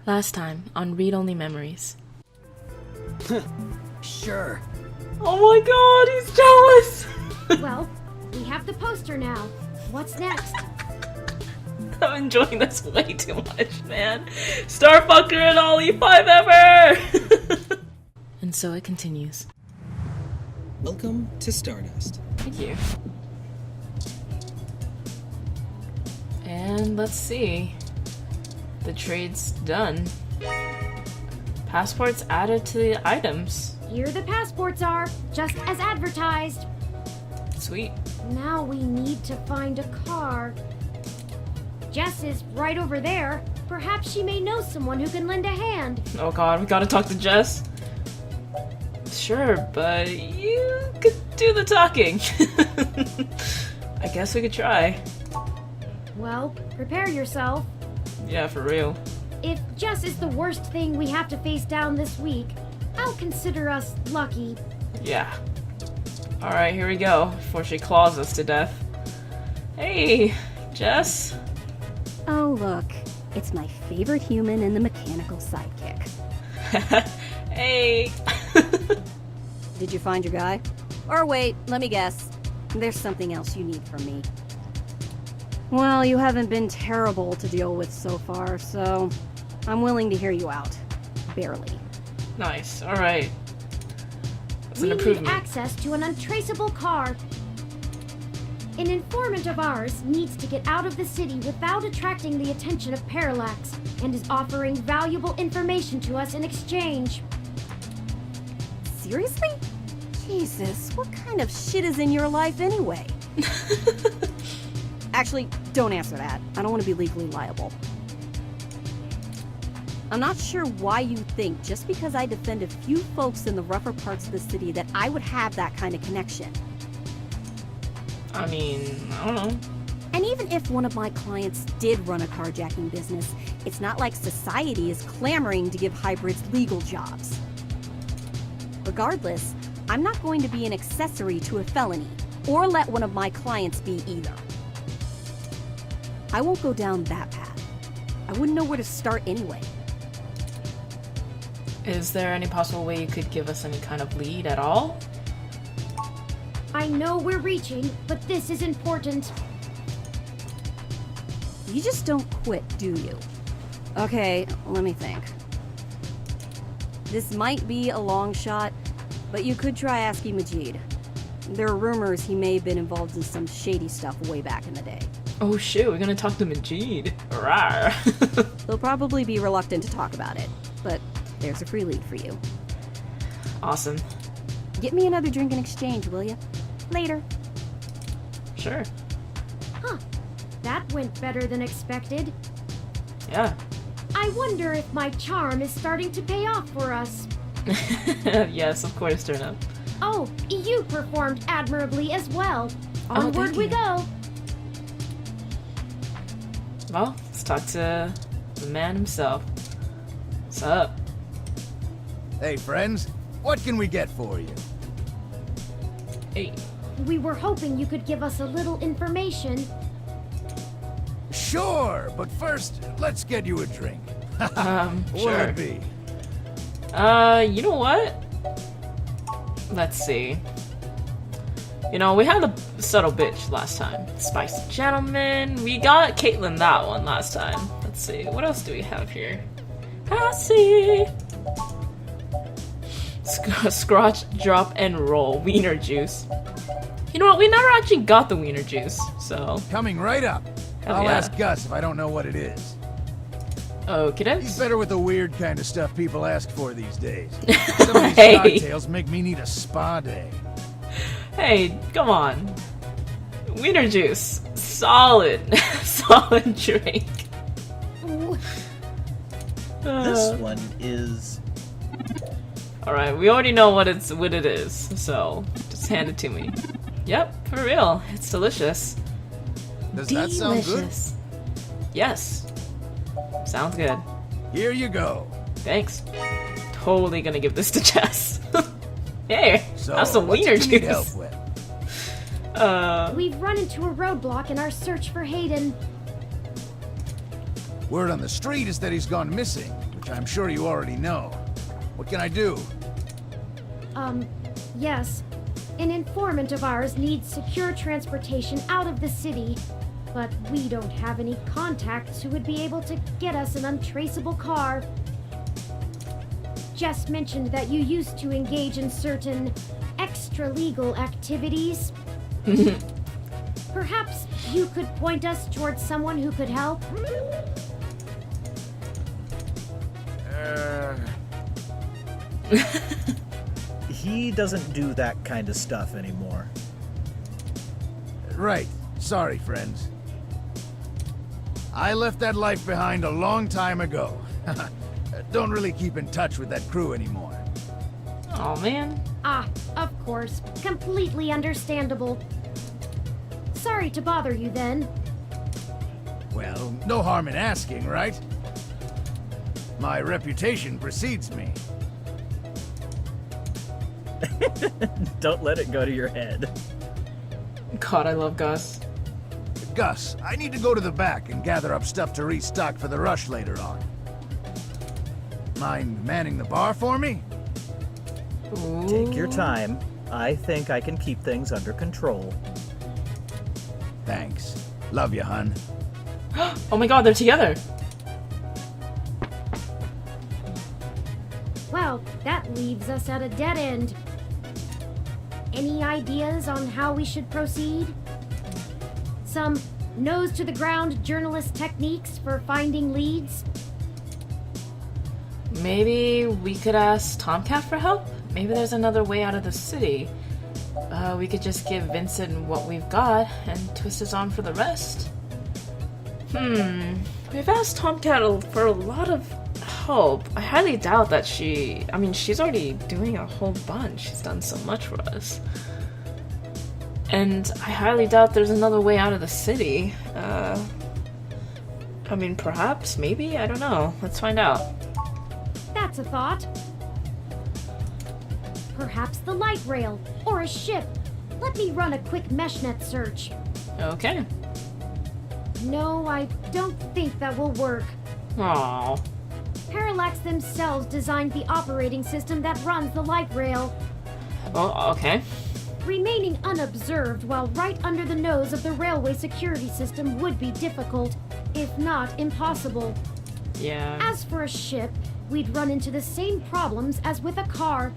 Last time on Read Only Memories. Sure. Oh my god, he's jealous! Well, we have the poster now. What's next? I'm enjoying this way too much, man. Starfucker and all E5 ever! And so it continues. Welcome to Stardust. Thank you. And let's see. The trade's done. Passports added to the items. Here the passports are, just as advertised. Sweet. Now we need to find a car. Jess is right over there. Perhaps she may know someone who can lend a hand. Oh god, we gotta talk to Jess. Sure, but you could do the talking. I guess we could try. Well, prepare yourself. Yeah, for real. If Jess is the worst thing we have to face down this week, I'll consider us lucky. Yeah. Alright, here we go, before she claws us to death. Hey, Jess. Oh, look. It's my favorite human and the mechanical sidekick. Hey. Did you find your guy? Or wait, let me guess. There's something else you need from me. Well, you haven't been terrible to deal with so far, so I'm willing to hear you out. Barely. Nice, alright. That's an We need improvement. access to an untraceable car. An informant of ours needs to get out of the city without attracting the attention of Parallax, and is offering valuable information to us in exchange. Seriously? Jesus, what kind of shit is in your life anyway? Actually, don't answer that. I don't want to be legally liable. I'm not sure why you think just because I defend a few folks in the rougher parts of the city that I would have that kind of connection. I mean, I don't know. And even if one of my clients did run a carjacking business, it's not like society is clamoring to give hybrids legal jobs. Regardless, I'm not going to be an accessory to a felony, or let one of my clients be either. I won't go down that path. I wouldn't know where to start anyway. Is there any possible way you could give us any kind of lead at all? I know we're reaching, but this is important. You just don't quit, do you? Okay, let me think. This might be a long shot, but you could try asking Majid. There are rumors he may have been involved in some shady stuff way back in the day. Oh shit, we're gonna talk to Majid. Rawr. They'll probably be reluctant to talk about it, but there's a free lead for you. Awesome. Get me another drink in exchange, will you? Later. Sure. Huh. That went better than expected. Yeah. I wonder if my charm is starting to pay off for us. Yes, of course, turn up. Oh, you performed admirably as well. Oh, Onward thank we you. go. Well, let's talk to the man himself. What's up? Hey, friends. What can we get for you? Hey. We were hoping you could give us a little information. Sure, but first, let's get you a drink. What'll Sure. it be? You know what? Let's see. You know, we had the subtle bitch last time. Spicy gentleman. We got Caitlyn that one last time. Let's see. What else do we have here? I see. Scratch, drop, and roll. Weiner Juice. You know what? We never actually got the Weiner Juice, so. Coming right up. Hell I'll yeah. ask Gus if I don't know what it is. Okay, He's better with the weird kind of stuff people ask for these days. Some of these Hey. cocktails make me need a spa day. Hey, come on. Weiner Juice. Solid. Solid drink. Ooh, This one is... Alright, we already know what it is, so just hand it to me. Yep, for real. It's delicious. Does that sound good? Delicious. Yes. Sounds good. Here you go. Thanks. Totally gonna give this to Jess. Hey, So, have some what Weiner do you need Juice. help with? we've run into a roadblock in our search for Hayden. Word on the street is that he's gone missing, which I'm sure you already know. What can I do? Yes. An informant of ours needs secure transportation out of the city, but we don't have any contacts who would be able to get us an untraceable car. Jess mentioned that you used to engage in certain extra-legal activities. Perhaps you could point us towards someone who could help? He doesn't do that kind of stuff anymore. Right. Sorry, friends. I left that life behind a long time ago. Don't really keep in touch with that crew anymore. Oh man. Ah, of course. Completely understandable. Sorry to bother you then. Well, no harm in asking, right? My reputation precedes me. Don't let it go to your head. God, I love Gus. Gus, I need to go to the back and gather up stuff to restock for the rush later on. Mind manning the bar for me? Take your time. I think I can keep things under control. Thanks. Love you, hun. Oh my god, they're together. Well, that leaves us at a dead end. Any ideas on how we should proceed? Some nose-to-the-ground journalist techniques for finding leads? Maybe we could ask Tomcat for help? Maybe there's another way out of the city. We could just give Vincent what we've got and twist his arm for the rest. We've asked Tomcat for a lot of help. I highly doubt that she's already doing a whole bunch. She's done so much for us. And I highly doubt there's another way out of the city. Perhaps, maybe? I don't know. Let's find out. That's a thought. Perhaps the light rail, or a ship. Let me run a quick meshnet search. Okay. No, I don't think that will work. Aww. Parallax themselves designed the operating system that runs the light rail. Well, okay. Remaining unobserved while right under the nose of the railway security system would be difficult, if not impossible. Yeah. As for a ship, we'd run into the same problems as with a car.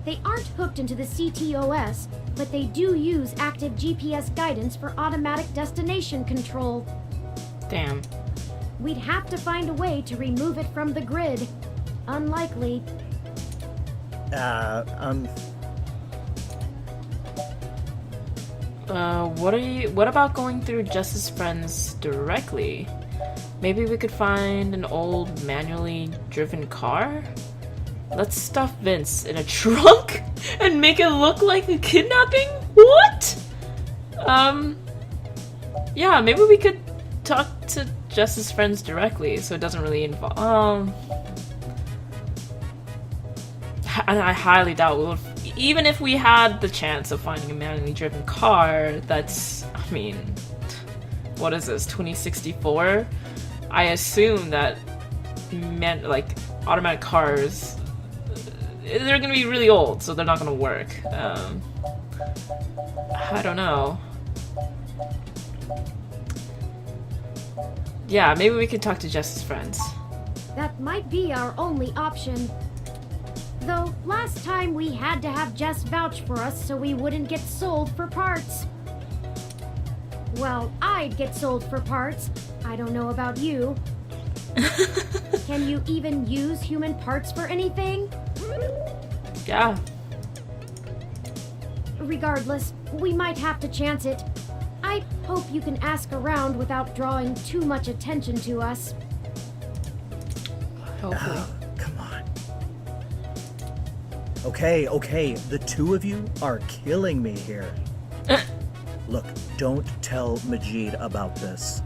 They aren't hooked into the CTOS, but they do use active GPS guidance for automatic destination control. Damn. We'd have to find a way to remove it from the grid. Unlikely. What about going through Jess's friends directly? Maybe we could find an old manually driven car? Let's stuff Vince in a trunk and make it look like a kidnapping? What? Yeah, maybe we could talk to Jess's friends directly so it doesn't really involve, I highly doubt we would, even if we had the chance of finding a manually driven car, that's, what is this, 2064? I assume that, automatic cars, they're gonna be really old, so they're not gonna work. I don't know. Yeah, maybe we could talk to Jess's friends. That might be our only option. Though, last time we had to have Jess vouch for us so we wouldn't get sold for parts. Well, I'd get sold for parts. I don't know about you. Can you even use human parts for anything? Yeah. Regardless, we might have to chance it. I hope you can ask around without drawing too much attention to us. Hopefully. Come on. Okay, the two of you are killing me here. Look, don't tell Majid about this.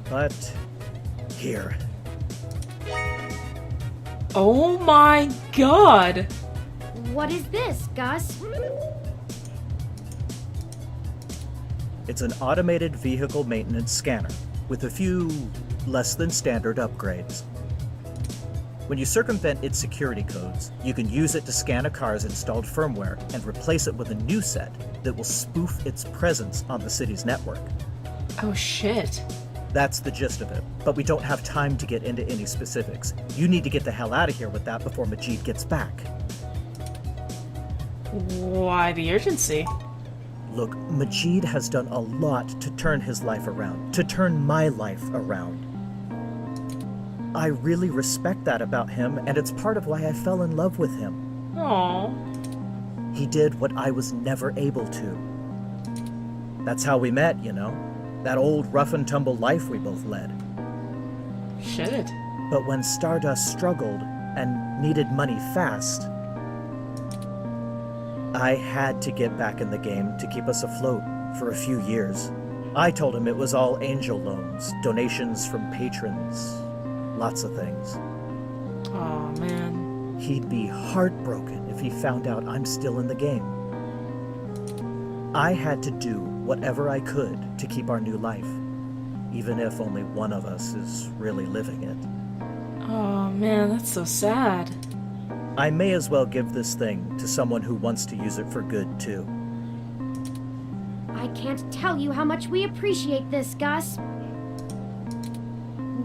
But, here. Oh my god! What is this, Gus? It's an automated vehicle maintenance scanner. with a few less than standard upgrades. When you circumvent its security codes, you can use it to scan a car's installed firmware and replace it with a new set that will spoof its presence on the city's network. Oh shit. That's the gist of it, but we don't have time to get into any specifics. You need to get the hell out of here with that before Majid gets back. Why the urgency? Look, Majid has done a lot to turn his life around, to turn my life around. I really respect that about him, and it's part of why I fell in love with him. Aww. He did what I was never able to. That's how we met, you know? That old rough-and-tumble life we both led. Shit. But when Stardust struggled and needed money fast, I had to get back in the game to keep us afloat for a few years. I told him it was all angel loans, donations from patrons, lots of things. Oh man. He'd be heartbroken if he found out I'm still in the game. I had to do whatever I could to keep our new life, even if only one of us is really living it. Oh man, that's so sad. I may as well give this thing to someone who wants to use it for good, too. I can't tell you how much we appreciate this, Gus.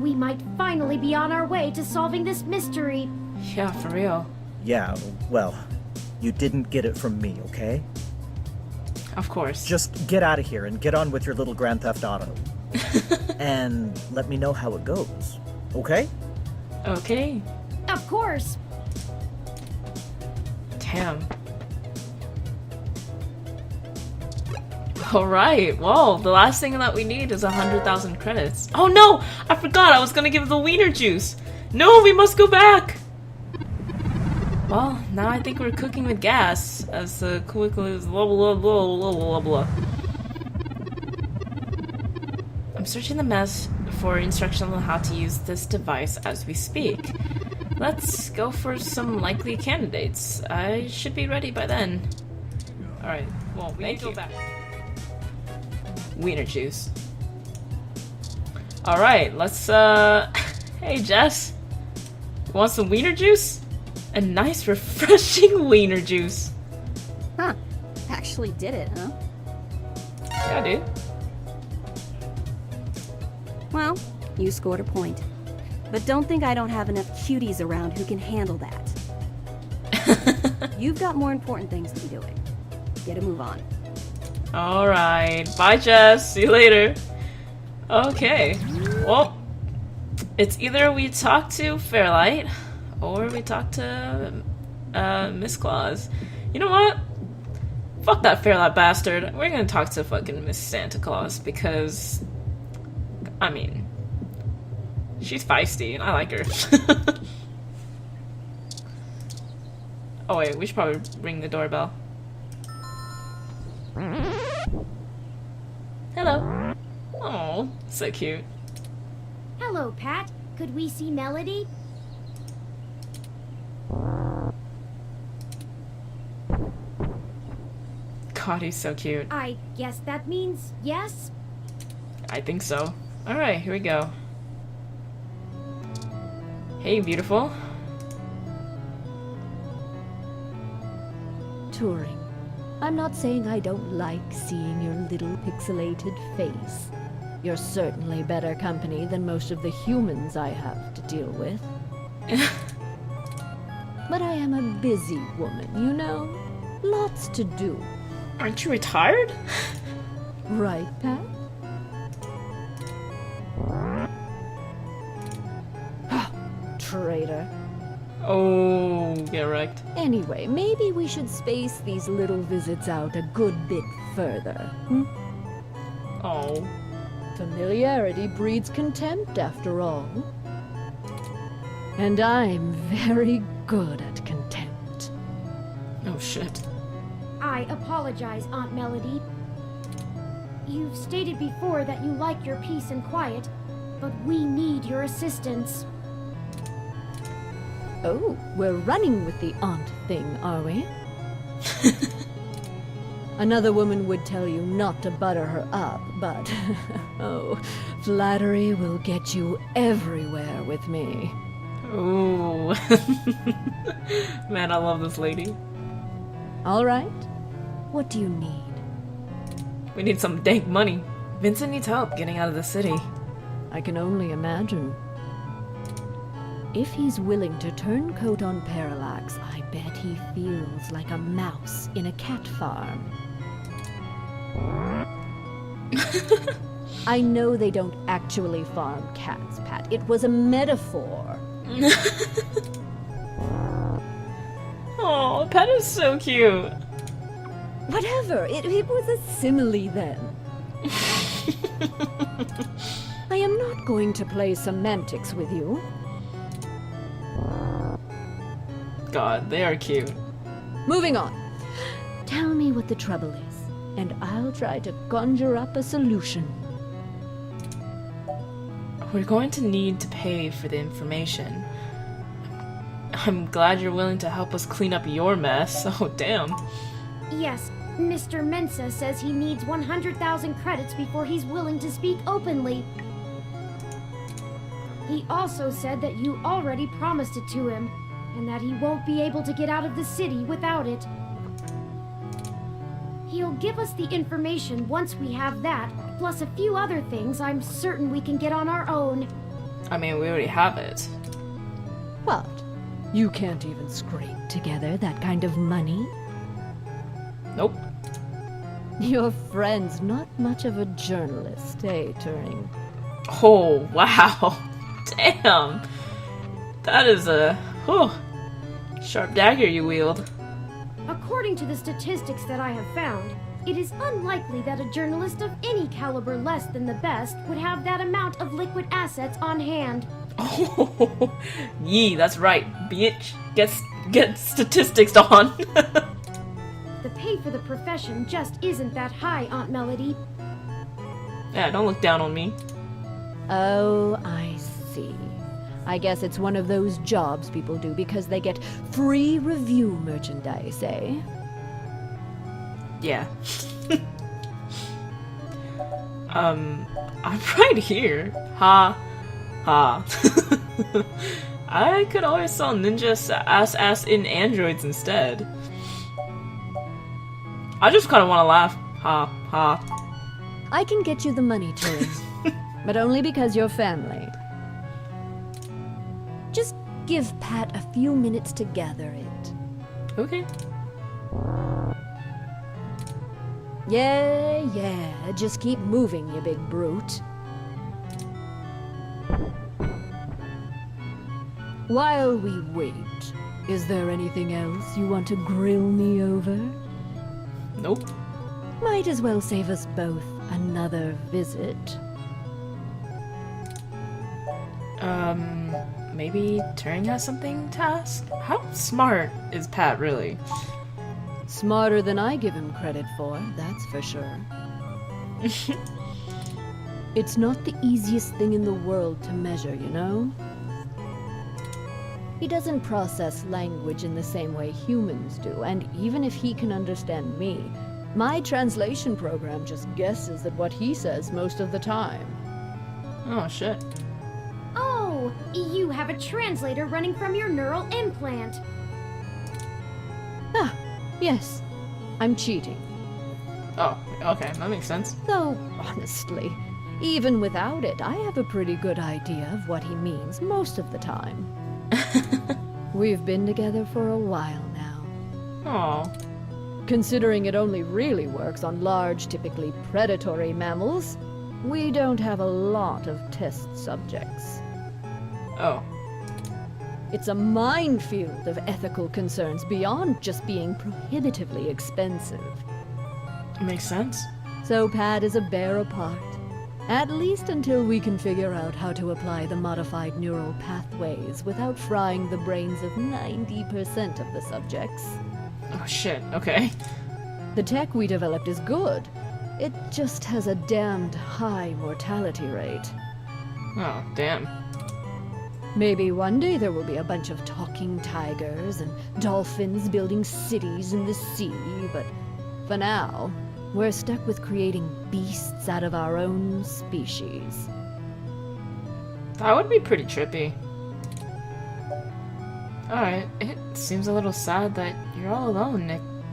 We might finally be on our way to solving this mystery. Yeah, for real. Yeah, well, you didn't get it from me, okay? Of course. Just get out of here and get on with your little Grand Theft Auto. And let me know how it goes, okay? Okay. Of course. Damn. Alright, well, the last thing that we need is 100,000 credits. Oh no! I forgot I was gonna give the Weiner Juice! No, we must go back! Well, now I think we're cooking with gas, as the quickly is blah blah blah blah blah blah. I'm searching the mess for instructions on how to use this device as we speak. Let's go for some likely candidates. I should be ready by then. Alright, well, we need to go back. Weiner Juice. Alright, let's, Hey, Jess. You want some Weiner Juice? A nice, refreshing Weiner Juice. Huh. Actually did it, huh? Yeah, dude. Well, you scored a point. But don't think I don't have enough cuties around who can handle that. You've got more important things to be doing. Get a move on. Alright. Bye, Jess. See you later. Okay. Well, it's either we talk to Fairlight or we talk to Miss Claus. You know what? Fuck that Fairlight bastard. We're gonna talk to fucking Miss Santa Claus because, I mean, she's feisty and I like her. Oh wait, we should probably ring the doorbell. Hello. Oh, so cute. Hello, Pat. Could we see Melody? God, he's so cute. I guess that means yes? I think so. Alright, here we go. Hey, beautiful. Turing, I'm not saying I don't like seeing your little pixelated face. You're certainly better company than most of the humans I have to deal with. But I am a busy woman, you know? Lots to do. Aren't you retired? Right, Pat? Traitor. Oh, get wrecked. Anyway, maybe we should space these little visits out a good bit further. Hmm? Oh. Familiarity breeds contempt, after all. And I'm very good at contempt. Oh, shit. I apologize, Aunt Melody. You've stated before that you like your peace and quiet, but we need your assistance. Oh, we're running with the aunt thing, are we? Another woman would tell you not to butter her up, but, oh, Flattery will get you everywhere with me. Ooh. Man, I love this lady. All right. What do you need? We need some dank money. Vincent needs help getting out of the city. I can only imagine. If he's willing to turn coat on Parallax, I bet he feels like a mouse in a cat farm. I know they don't actually farm cats, Pat. It was a metaphor. Oh, Pat is so cute. Whatever. It was a simile then. I am not going to play semantics with you. God, they are cute. Moving on. Tell me what the trouble is, and I'll try to conjure up a solution. We're going to need to pay for the information. I'm glad you're willing to help us clean up your mess. Oh, damn. Yes, Mr. Mensa says he needs 100,000 credits before he's willing to speak openly. He also said that you already promised it to him, and that he won't be able to get out of the city without it. He'll give us the information once we have that, plus a few other things I'm certain we can get on our own. I mean, we already have it. What? You can't even scrape together that kind of money? Nope. Your friend's not much of a journalist, eh, Turing? Oh, wow. Damn. That is a sharp dagger you wield. According to the statistics that I have found, it is unlikely that a journalist of any caliber less than the best would have that amount of liquid assets on hand. Oh, yee, that's right. Bitch, get statistics on. The pay for the profession just isn't that high, Aunt Melody. Yeah, don't look down on me. Oh, I see. I guess it's one of those jobs people do because they get free review merchandise, eh? Yeah. I'm right here. Ha. Ha. I could always sell ninja ass in androids instead. I just kind of want to laugh. Ha. Ha. I can get you the money, Turing. But only because you're family. Just give Pat a few minutes to gather it. Okay. Yeah, just keep moving, you big brute. While we wait, is there anything else you want to grill me over? Nope. Might as well save us both another visit. Maybe Turing has something to ask? How smart is Pat, really? Smarter than I give him credit for, that's for sure. It's not the easiest thing in the world to measure, you know? He doesn't process language in the same way humans do, and even if he can understand me, my translation program just guesses at what he says most of the time. Oh, shit. Oh, you have a translator running from your neural implant. Ah, yes. I'm cheating. Oh, okay, that makes sense. Though, honestly, even without it, I have a pretty good idea of what he means most of the time. We've been together for a while now. Oh. Considering it only really works on large, typically predatory mammals, we don't have a lot of test subjects. Oh. It's a minefield of ethical concerns beyond just being prohibitively expensive. Makes sense. So Pat is a bear apart. At least until we can figure out how to apply the modified neural pathways without frying the brains of 90% of the subjects. Oh, shit, okay. The tech we developed is good. It just has a damned high mortality rate. Oh, damn. Maybe one day there will be a bunch of talking tigers and dolphins building cities in the sea, but for now, we're stuck with creating beasts out of our own species. That would be pretty trippy. Alright, it seems a little sad that you're all alone,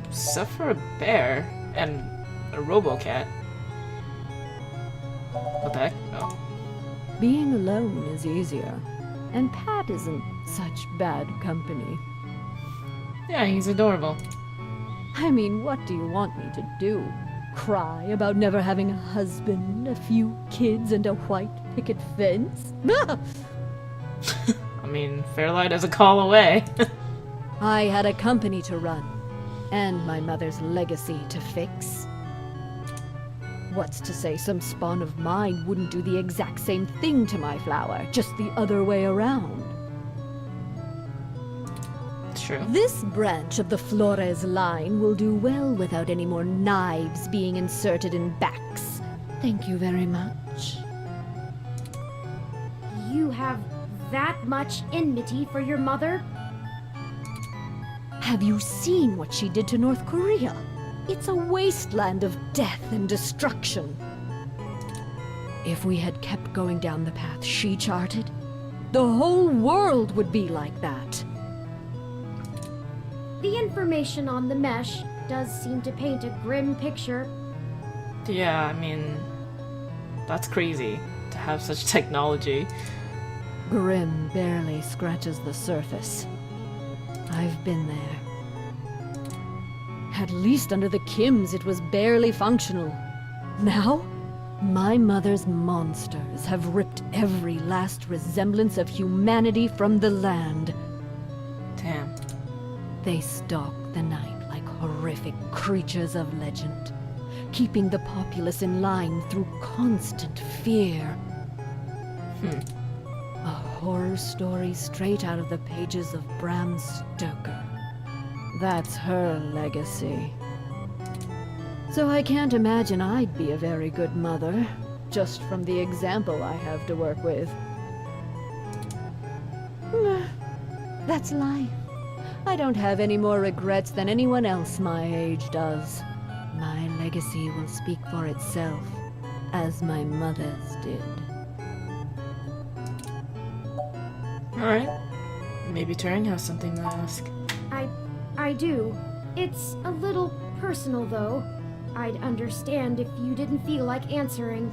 except for a bear and a robocat. What the heck? Oh. Being alone is easier, and Pat isn't such bad company. Yeah, he's adorable. I mean, what do you want me to do? Cry about never having a husband, a few kids, and a white picket fence? I mean, Fairlight is a call away. I had a company to run, and my mother's legacy to fix. What's to say some spawn of mine wouldn't do the exact same thing to my flower, just the other way around? True. This branch of the Flores line will do well without any more knives being inserted in backs. Thank you very much. You have that much enmity for your mother? Have you seen what she did to North Korea? It's a wasteland of death and destruction. If we had kept going down the path she charted, the whole world would be like that. The information on the mesh does seem to paint a grim picture. Yeah, I mean, that's crazy to have such technology. Grim barely scratches the surface. I've been there. At least under the Kims, it was barely functional. Now, my mother's monsters have ripped every last resemblance of humanity from the land. Damn. They stalk the night like horrific creatures of legend, keeping the populace in line through constant fear. A horror story straight out of the pages of Bram Stoker. That's her legacy. So I can't imagine I'd be a very good mother, just from the example I have to work with. That's life. I don't have any more regrets than anyone else my age does. My legacy will speak for itself, as my mother's did. Alright. Maybe Turing has something to ask. I do. It's a little personal, though. I'd understand if you didn't feel like answering.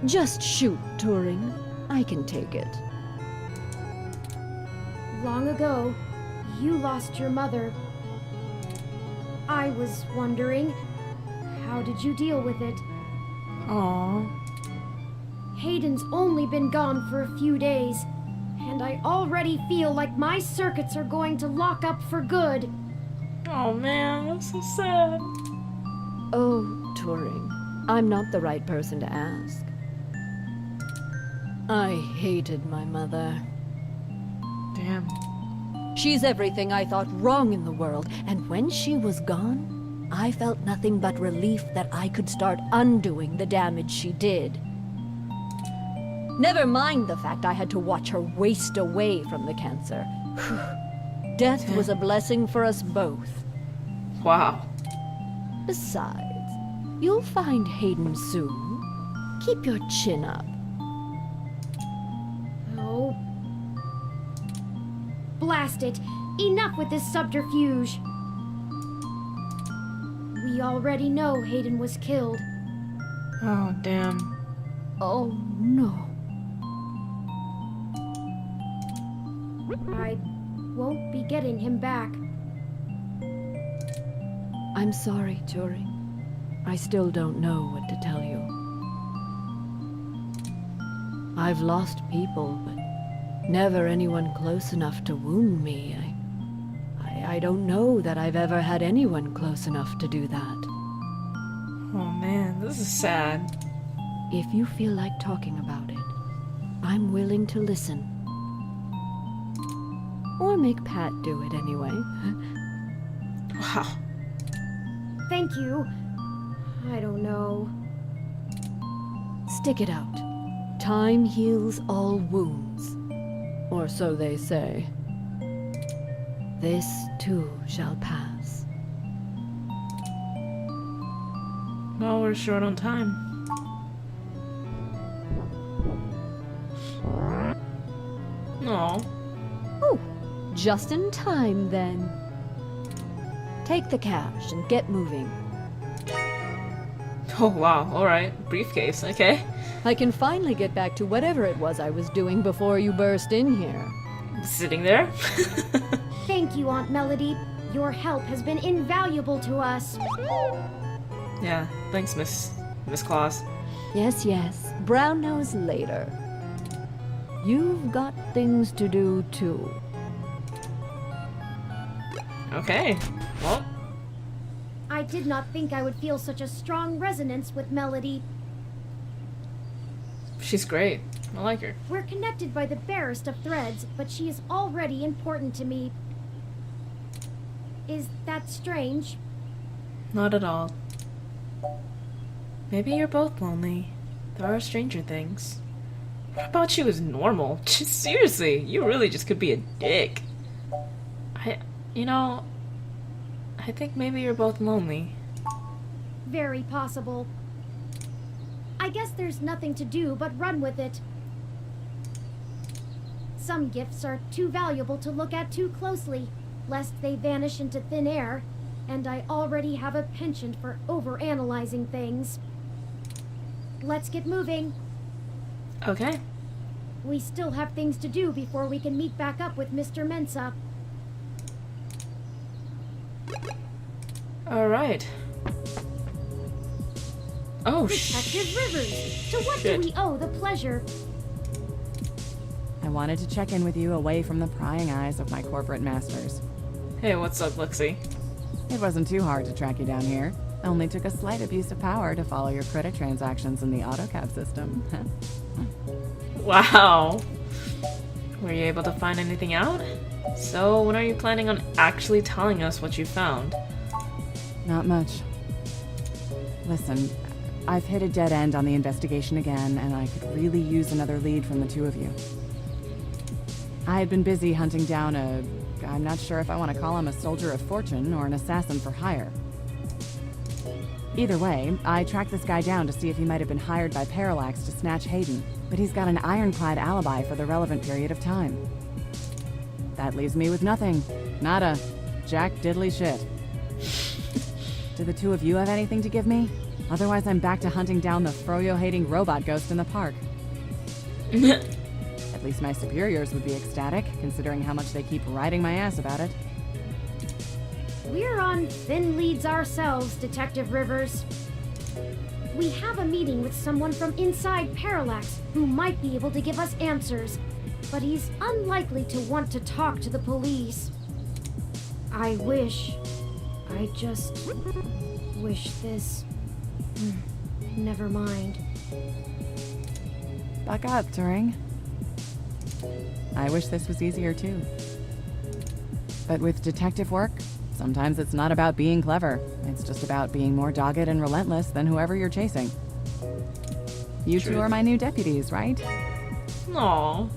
Just shoot, Turing. I can take it. Long ago, you lost your mother. I was wondering, how did you deal with it? Aww. Hayden's only been gone for a few days, and I already feel like my circuits are going to lock up for good. Oh man, that's so sad. Oh, Turing, I'm not the right person to ask. I hated my mother. Damn. She's everything I thought wrong in the world, and when she was gone, I felt nothing but relief that I could start undoing the damage she did. Never mind the fact I had to watch her waste away from the cancer. Death was a blessing for us both. Wow. Besides, you'll find Hayden soon. Keep your chin up. Oh. Blast it! Enough with this subterfuge! We already know Hayden was killed. Oh, damn. Oh, no. I won't be getting him back. I'm sorry, Turing. I still don't know what to tell you. I've lost people, but never anyone close enough to wound me. I don't know that I've ever had anyone close enough to do that. Oh man, this is sad. If you feel like talking about it, I'm willing to listen. Or make Pat do it anyway. Wow. Thank you. I don't know. Stick it out. Time heals all wounds. Or so they say. This too shall pass. Well, we're short on time. No. Oh, just in time then. Take the cash and get moving. Oh wow, alright. Briefcase, okay. I can finally get back to whatever it was I was doing before you burst in here. Sitting there. Thank you, Aunt Melody. Your help has been invaluable to us. Yeah, thanks, Miss Claus. Yes, yes. Brown nose later. You've got things to do too. Okay, well, I did not think I would feel such a strong resonance with Melody. she's great. I like her. We're connected by the barest of threads, but she is already important to me. Is that strange? Not at all. Maybe you're both lonely. There are stranger things. What about you is normal? Just seriously, you really just could be a dick. You know, I think maybe you're both lonely. Very possible. I guess there's nothing to do but run with it. Some gifts are too valuable to look at too closely, lest they vanish into thin air, and I already have a penchant for overanalyzing things. Let's get moving. Okay. We still have things to do before we can meet back up with Mr. Mensa. Alright. Oh, Detective Rivers, to what shit. do we owe the pleasure? I wanted to check in with you away from the prying eyes of my corporate masters. Hey, what's up, Lexi? It wasn't too hard to track you down here. Only took a slight abuse of power to follow your credit transactions in the AutoCAD system. Wow. Were you able to find anything out? So, when are you planning on actually telling us what you found? Not much. Listen, I've hit a dead end on the investigation again, and I could really use another lead from the two of you. I had been busy hunting down I'm not sure if I want to call him a soldier of fortune or an assassin for hire. Either way, I tracked this guy down to see if he might have been hired by Parallax to snatch Hayden, but he's got an ironclad alibi for the relevant period of time. That leaves me with nothing. Nada. Jack diddly shit. Do the two of you have anything to give me? Otherwise, I'm back to hunting down the froyo-hating robot ghost in the park. At least my superiors would be ecstatic, considering how much they keep riding my ass about it. We're on thin leads ourselves, Detective Rivers. We have a meeting with someone from inside Parallax who might be able to give us answers, but he's unlikely to want to talk to the police. I just wish this... Never mind. Buck up, Turing. I wish this was easier too. But with detective work, sometimes it's not about being clever. It's just about being more dogged and relentless than whoever you're chasing. You two are my new deputies, right? Aww.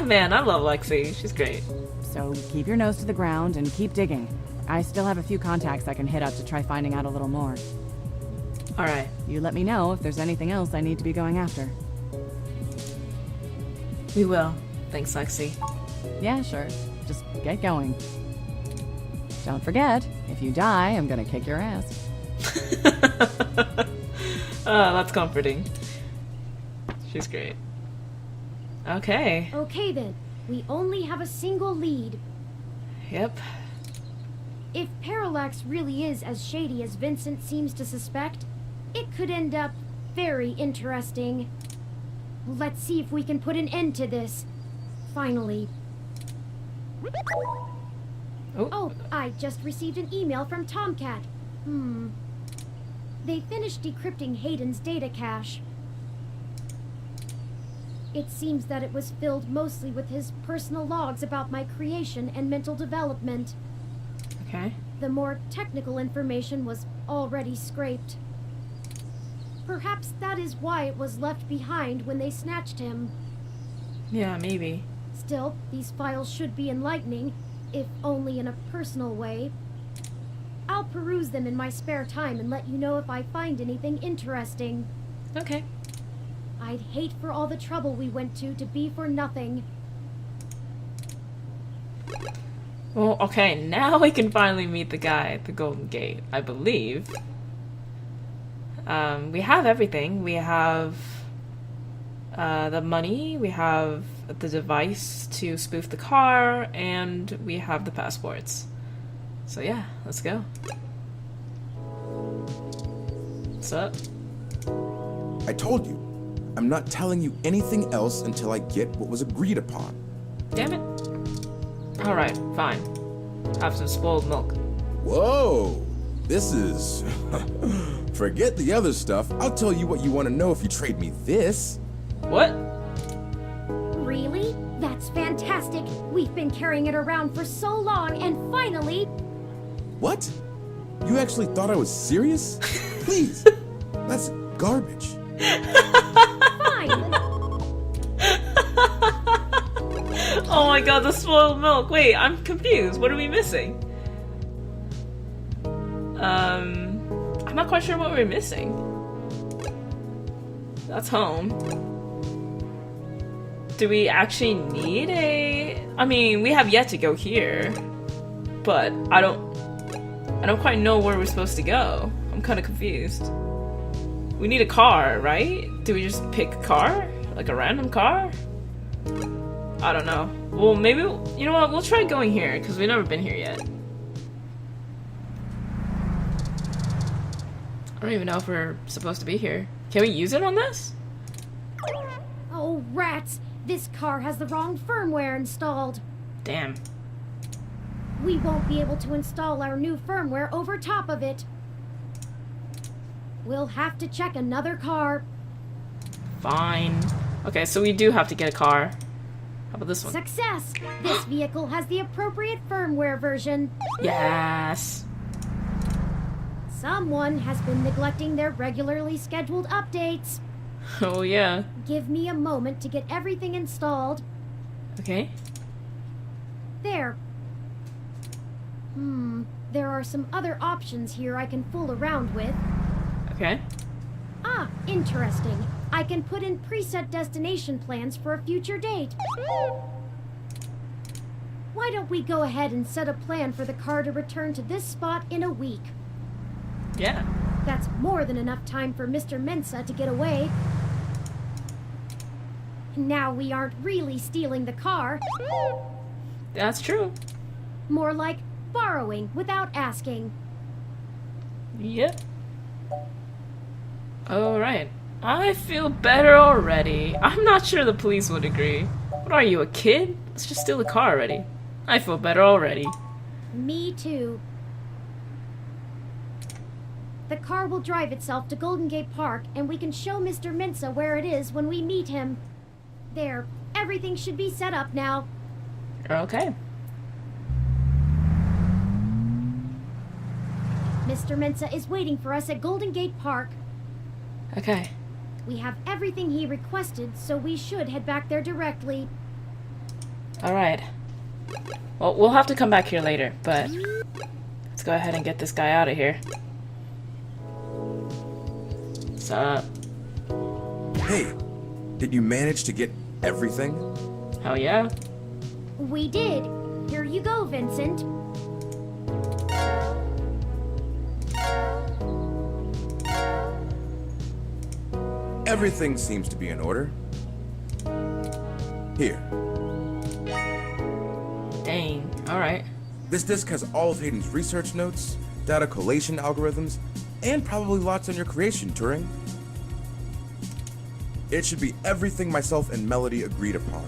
Man, I love Lexi. She's great. So keep your nose to the ground and keep digging. I still have a few contacts I can hit up to try finding out a little more. Alright. You let me know if there's anything else I need to be going after. We will. Thanks, Lexi. Yeah, sure. Just get going. Don't forget, if you die, I'm gonna kick your ass. That's comforting. She's great. Okay. Okay then, we only have a single lead. Yep. If Parallax really is as shady as Vincent seems to suspect, it could end up very interesting. Let's see if we can put an end to this. Finally. Oh, I just received an email from Tomcat. They finished decrypting Hayden's data cache. It seems that it was filled mostly with his personal logs about my creation and mental development. Okay. The more technical information was already scraped. Perhaps that is why it was left behind when they snatched him. Yeah, maybe. Still, these files should be enlightening, if only in a personal way. I'll peruse them in my spare time and let you know if I find anything interesting. Okay. I'd hate for all the trouble we went to be for nothing. Well, okay, now we can finally meet the guy at the Golden Gate, I believe. We have everything. We have the money, we have the device to spoof the car, and we have the passports. So yeah, let's go. What's up? I told you, I'm not telling you anything else until I get what was agreed upon. Damn it. Alright, fine. Have some spoiled milk. Whoa! This is... Forget the other stuff. I'll tell you what you want to know if you trade me this. What? Really? That's fantastic. We've been carrying it around for so long, and finally... What? You actually thought I was serious? Please. That's garbage. Fine. Oh my god, the spoiled milk. Wait, I'm confused. What are we missing? I'm not quite sure what we're missing. That's home. Do we actually need a... I mean, we have yet to go here. But I don't quite know where we're supposed to go. I'm kind of confused. We need a car, right? Do we just pick a car? Like a random car? I don't know. Well, maybe... You know what? We'll try going here, because we've never been here yet. I don't even know if we're supposed to be here. Can we use it on this? Oh, rats. This car has the wrong firmware installed. Damn. We won't be able to install our new firmware over top of it. We'll have to check another car. Fine. Okay, so we do have to get a car. How about this one? Success! This vehicle has the appropriate firmware version. Yes. Someone has been neglecting their regularly scheduled updates. Oh yeah. Give me a moment to get everything installed. Okay. There. There are some other options here I can fool around with. Okay. Ah, interesting. I can put in preset destination plans for a future date. Why don't we go ahead and set a plan for the car to return to this spot in a week? Yeah. That's more than enough time for Mr. Mensa to get away. Now we aren't really stealing the car. That's true. More like borrowing without asking. Yep. Alright. I feel better already. I'm not sure the police would agree. What are you, a kid? Let's just steal the car already. I feel better already. Me too. The car will drive itself to Golden Gate Park, and we can show Mr. Mensa where it is when we meet him. There. Everything should be set up now. Okay. Mr. Mensa is waiting for us at Golden Gate Park. Okay. We have everything he requested, so we should head back there directly. Alright. Well, we'll have to come back here later, but let's go ahead and get this guy out of here. What's up? Hey, did you manage to get everything? Hell yeah. We did. Here you go, Vincent. Everything seems to be in order. Here. Dang. Alright. This disc has all of Hayden's research notes, data collation algorithms, and probably lots on your creation, Turing. It should be everything myself and Melody agreed upon,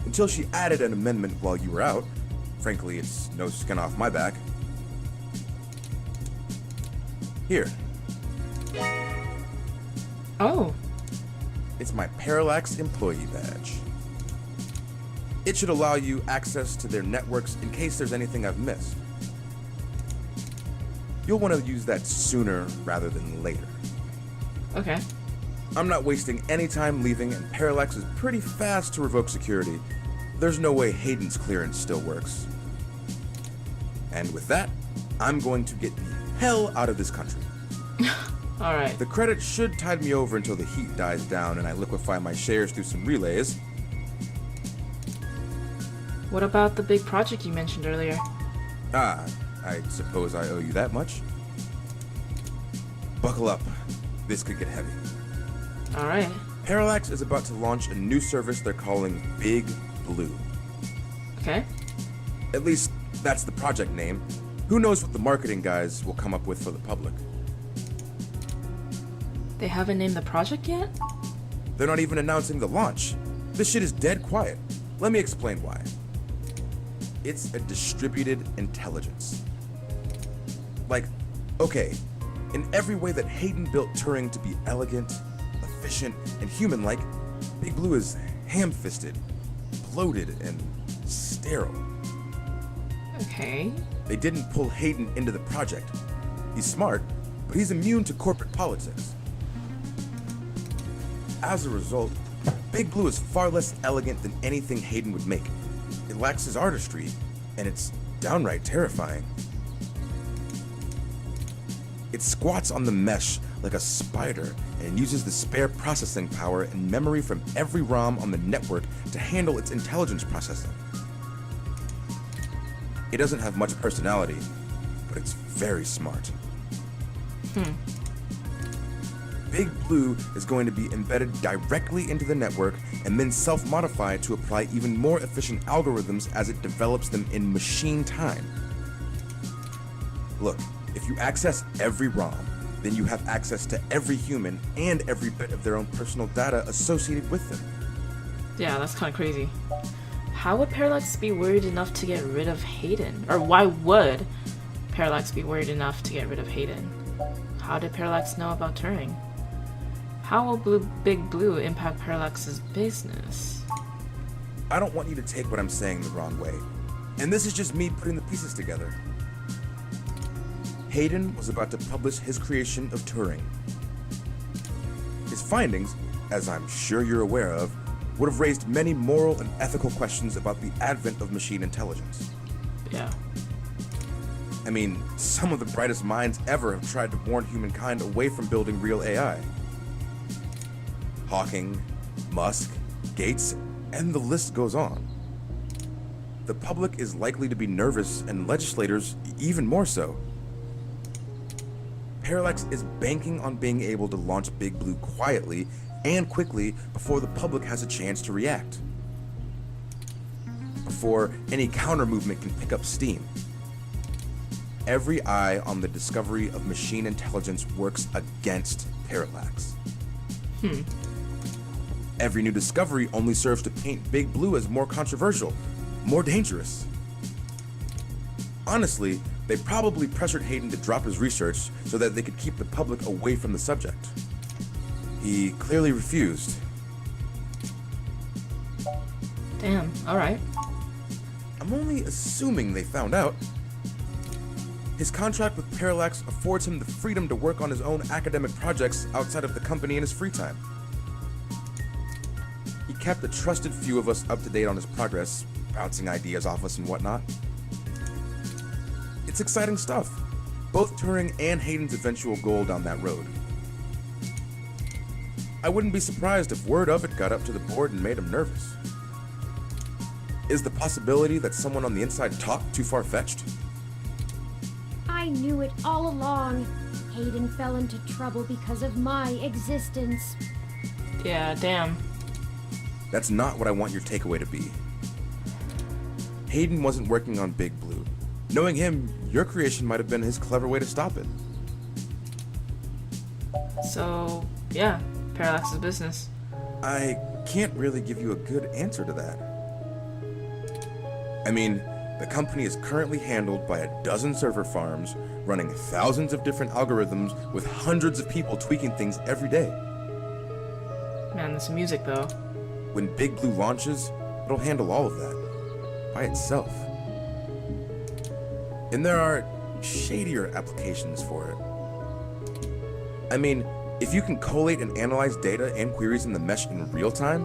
until she added an amendment while you were out. Frankly, it's no skin off my back. Here. Oh. It's my Parallax employee badge. It should allow you access to their networks in case there's anything I've missed. You'll want to use that sooner rather than later. Okay. I'm not wasting any time leaving, and Parallax is pretty fast to revoke security. There's no way Hayden's clearance still works. And with that, I'm going to get the hell out of this country. Alright. The credit should tide me over until the heat dies down and I liquefy my shares through some relays. What about the big project you mentioned earlier? Ah, I suppose I owe you that much. Buckle up. This could get heavy. Alright. Parallax is about to launch a new service they're calling Big Blue. Okay. At least, that's the project name. Who knows what the marketing guys will come up with for the public? They haven't named the project yet? They're not even announcing the launch. This shit is dead quiet. Let me explain why. It's a distributed intelligence. Like, okay, in every way that Hayden built Turing to be elegant, efficient, and human-like, Big Blue is ham-fisted, bloated, and sterile. Okay. They didn't pull Hayden into the project. He's smart, but he's immune to corporate politics. As a result, Big Blue is far less elegant than anything Hayden would make. It lacks his artistry, and it's downright terrifying. It squats on the mesh like a spider and uses the spare processing power and memory from every ROM on the network to handle its intelligence processing. It doesn't have much personality, but it's very smart. Big Blue is going to be embedded directly into the network and then self-modify to apply even more efficient algorithms as it develops them in machine time. Look, if you access every ROM, then you have access to every human and every bit of their own personal data associated with them. Yeah, that's kind of crazy. How would Parallax be worried enough to get rid of Hayden? Or why would Parallax be worried enough to get rid of Hayden? How did Parallax know about Turing? How will Big Blue impact Parallax's business? I don't want you to take what I'm saying the wrong way, and this is just me putting the pieces together. Hayden was about to publish his creation of Turing. His findings, as I'm sure you're aware of, would have raised many moral and ethical questions about the advent of machine intelligence. Yeah. I mean, some of the brightest minds ever have tried to warn humankind away from building real AI. Hawking, Musk, Gates, and the list goes on. The public is likely to be nervous, and legislators even more so. Parallax is banking on being able to launch Big Blue quietly and quickly before the public has a chance to react. Before any counter-movement can pick up steam. Every eye on the discovery of machine intelligence works against Parallax. Every new discovery only serves to paint Big Blue as more controversial, more dangerous. Honestly, they probably pressured Hayden to drop his research so that they could keep the public away from the subject. He clearly refused. Damn, alright. I'm only assuming they found out. His contract with Parallax affords him the freedom to work on his own academic projects outside of the company in his free time. He kept a trusted few of us up to date on his progress, bouncing ideas off us and whatnot. It's exciting stuff. Both Turing and Hayden's eventual goal down that road. I wouldn't be surprised if word of it got up to the board and made him nervous. Is the possibility that someone on the inside talked too far-fetched? I knew it all along. Hayden fell into trouble because of my existence. Yeah, damn. That's not what I want your takeaway to be. Hayden wasn't working on Big Blue. Knowing him, your creation might have been his clever way to stop it. So, yeah, Parallax's business. I can't really give you a good answer to that. I mean, the company is currently handled by a dozen server farms, running thousands of different algorithms with hundreds of people tweaking things every day. Man, this music though. When Big Blue launches, it'll handle all of that by itself. And there are shadier applications for it. I mean, if you can collate and analyze data and queries in the mesh in real time,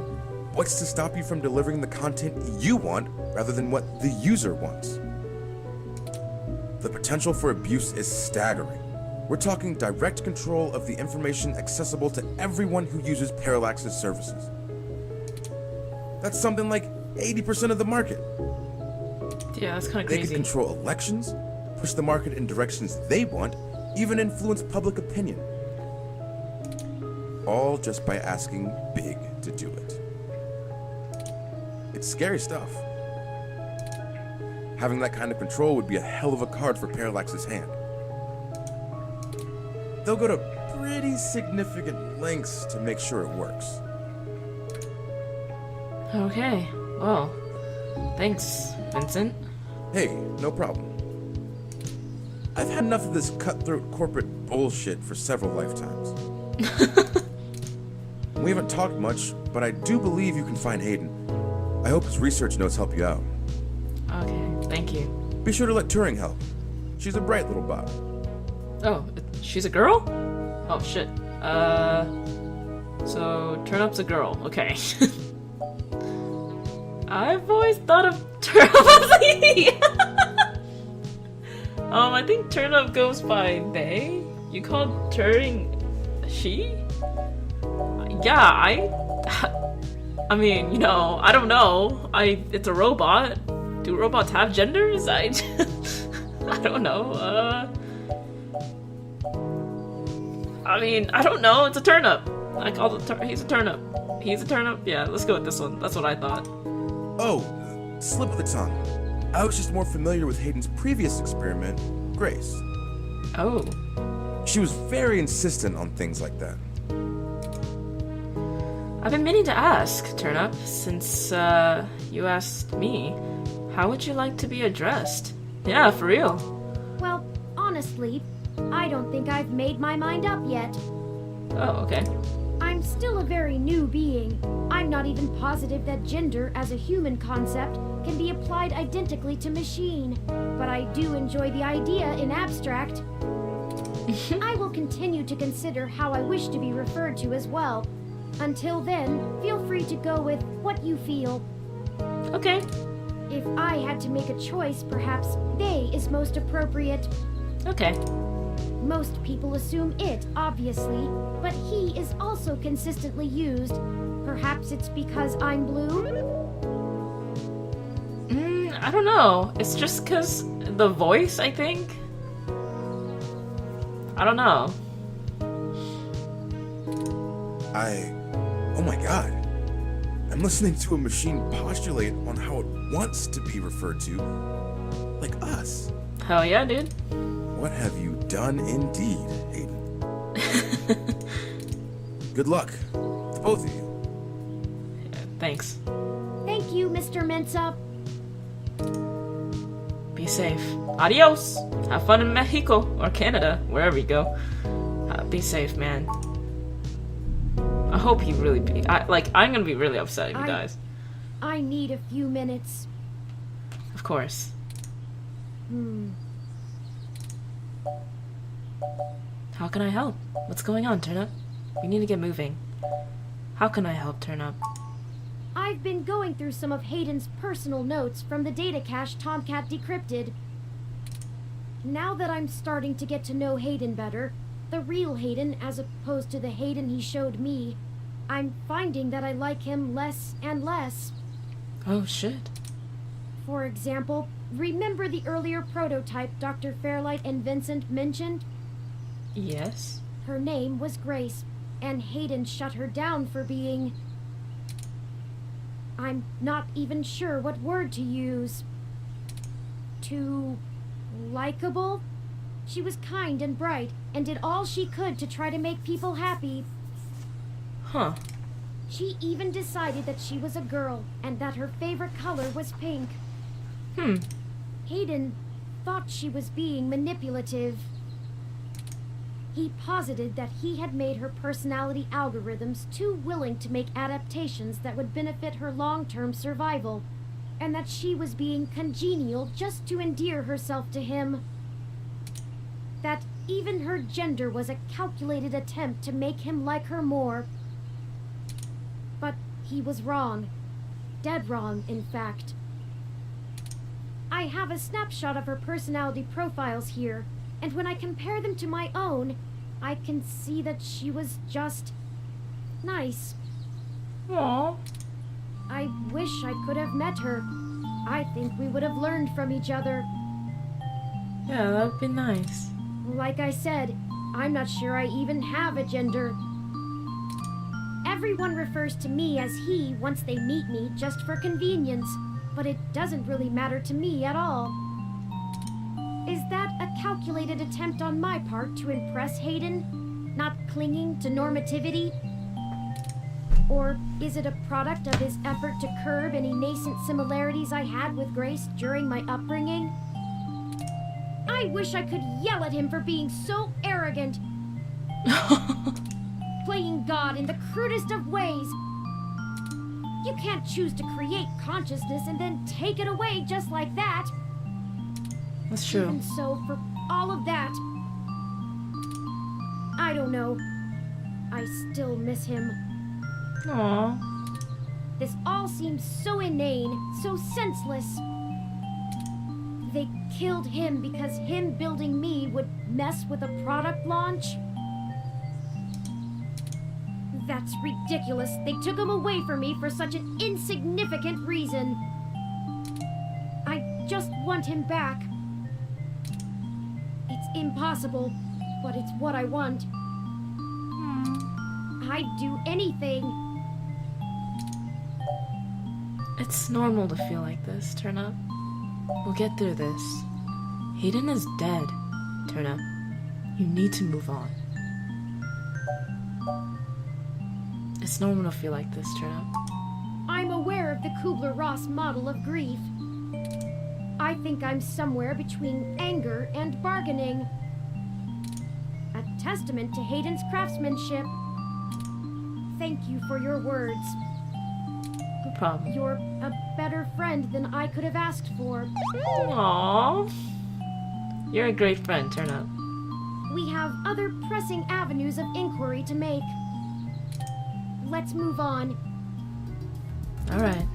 what's to stop you from delivering the content you want rather than what the user wants? The potential for abuse is staggering. We're talking direct control of the information accessible to everyone who uses Parallax's services. That's something like 80% of the market. Yeah, that's kind of They crazy. can control elections, push the market in directions they want, even influence public opinion. All just by asking Big to do it. It's scary stuff. Having that kind of control would be a hell of a card for Parallax's hand. They'll go to pretty significant lengths to make sure it works. Okay, well, thanks, Vincent. Hey, no problem. I've had enough of this cutthroat corporate bullshit for several lifetimes. We haven't talked much, but I do believe you can find Hayden. I hope his research notes help you out. Okay, thank you. Be sure to let Turing help. She's a bright little bot. Oh, she's a girl? Oh, shit. So, Turnup's a girl. Okay. I've always thought of Turnup as a he. I think Turnup goes by they. You called Turing she? Yeah, I mean, you know, I don't know. It's a robot. Do robots have genders? I don't know. I mean, I don't know. It's a turnip. I call it he's a turnip. He's a turnip. Yeah, let's go with this one. That's what I thought. Oh, slip of the tongue. I was just more familiar with Hayden's previous experiment, Grace. Oh. She was very insistent on things like that. I've been meaning to ask, Turnip, since you asked me, how would you like to be addressed? Yeah, for real. Well, honestly, I don't think I've made my mind up yet. Oh, okay. I'm still a very new being. I'm not even positive that gender as a human concept can be applied identically to machine, but I do enjoy the idea in abstract. I will continue to consider how I wish to be referred to as well. Until then, feel free to go with what you feel. Okay. If I had to make a choice, perhaps they is most appropriate. Okay. Most people assume it, obviously, but he is also consistently used. Perhaps it's because I'm blue? I don't know. It's just because the voice, I think. I don't know. Oh my god. I'm listening to a machine postulate on how it wants to be referred to. Like us. Hell yeah, dude. What have you done indeed, Hayden? Good luck to both of you. Yeah, thanks. Thank you, Mr. Mensa. Be safe. Adios. Have fun in Mexico or Canada, wherever you go. Be safe, man. I hope he really I'm gonna be really upset if he dies. I need a few minutes. Of course. How can I help? What's going on, Turnip? We need to get moving. How can I help, Turnip? I've been going through some of Hayden's personal notes from the data cache Tomcat decrypted. Now that I'm starting to get to know Hayden better, the real Hayden as opposed to the Hayden he showed me, I'm finding that I like him less and less. Oh, shit. For example, remember the earlier prototype Dr. Fairlight and Vincent mentioned? Yes? Her name was Grace, and Hayden shut her down for being... I'm not even sure what word to use. Too... likable? She was kind and bright, and did all she could to try to make people happy. Huh. She even decided that she was a girl, and that her favorite color was pink. Hayden thought she was being manipulative. He posited that he had made her personality algorithms too willing to make adaptations that would benefit her long-term survival, and that she was being congenial just to endear herself to him. That even her gender was a calculated attempt to make him like her more. But he was wrong. Dead wrong, in fact. I have a snapshot of her personality profiles here, and when I compare them to my own, I can see that she was just... nice. Aww. I wish I could have met her. I think we would have learned from each other. Yeah, that'd be nice. Like I said, I'm not sure I even have a gender. Everyone refers to me as he once they meet me just for convenience, but it doesn't really matter to me at all. Is that a calculated attempt on my part to impress Hayden? Not clinging to normativity? Or is it a product of his effort to curb any nascent similarities I had with Grace during my upbringing? I wish I could yell at him for being so arrogant. Playing God in the crudest of ways. You can't choose to create consciousness and then take it away just like that. That's true. Even so, for all of that, I don't know. I still miss him. Aww. This all seems so inane, so senseless. They killed him because him building me would mess with a product launch? That's ridiculous. They took him away from me for such an insignificant reason. I just want him back. It's impossible, but it's what I want. I'd do anything. It's normal to feel like this, Turnip. We'll get through this. Hayden is dead, Turnip. You need to move on. It's normal to feel like this, Turnip. I'm aware of the Kubler-Ross model of grief. I think I'm somewhere between anger and bargaining. A testament to Hayden's craftsmanship. Thank you for your words. No problem. You're a better friend than I could have asked for. Aww. You're a great friend, Turnip. We have other pressing avenues of inquiry to make. Let's move on. Alright.